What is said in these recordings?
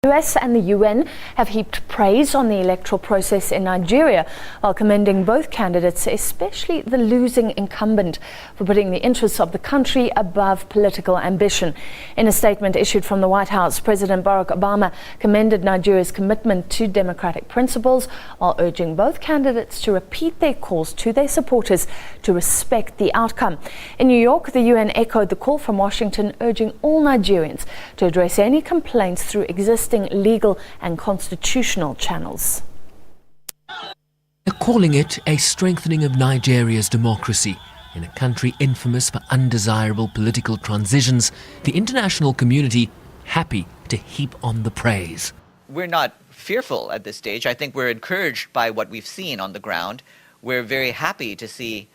The US and the UN have heaped praise on the electoral process in Nigeria, while commending both candidates, especially the losing incumbent, for putting the interests of the country above political ambition. In a statement issued from the White House, President Barack Obama commended Nigeria's commitment to democratic principles, while urging both candidates to repeat their calls to their supporters to respect the outcome. In New York, the UN echoed the call from Washington, urging all Nigerians to address any complaints through existing legal and constitutional channels. They're calling it a strengthening of Nigeria's democracy. In a country infamous for undesirable political transitions, the international community happy to heap on the praise. We're not fearful at this stage. I think we're encouraged by what we've seen on the ground. We're very happy to see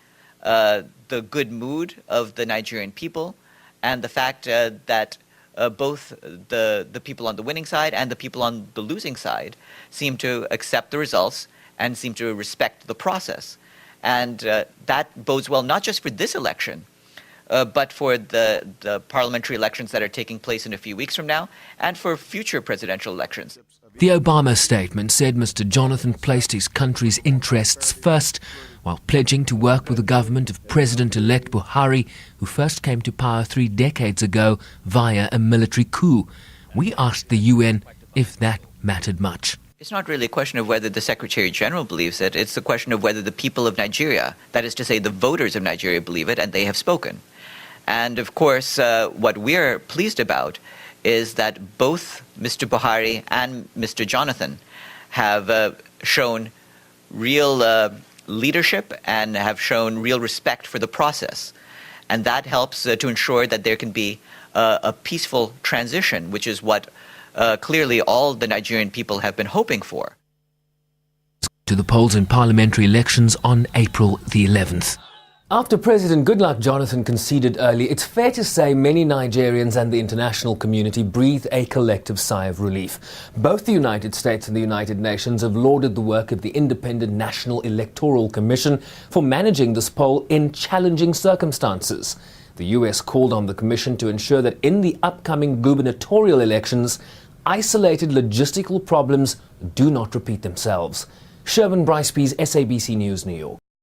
the good mood of the Nigerian people and the fact that both the people on the winning side and the people on the losing side seem to accept the results and seem to respect the process. And that bodes well not just for this election, but for the parliamentary elections that are taking place in a few weeks from now and for future presidential elections. The Obama statement said Mr. Jonathan placed his country's interests first, while pledging to work with the government of President-elect Buhari, who first came to power 3 decades ago via a military coup. We asked the UN if that mattered much. It's not really a question of whether the Secretary General believes it. It's a question of whether the people of Nigeria, that is to say the voters of Nigeria, believe it, and they have spoken. And of course, what we're pleased about is that both Mr. Buhari and Mr. Jonathan have shown real leadership and have shown real respect for the process. And that helps to ensure that there can be a peaceful transition, which is what clearly all the Nigerian people have been hoping for. To the polls in parliamentary elections on April the 11th. After President Goodluck Jonathan conceded early, it's fair to say many Nigerians and the international community breathe a collective sigh of relief. Both the United States and the United Nations have lauded the work of the Independent National Electoral Commission for managing this poll in challenging circumstances. The US called on the commission to ensure that in the upcoming gubernatorial elections, isolated logistical problems do not repeat themselves. Sherwin Bryceby's SABC News, New York.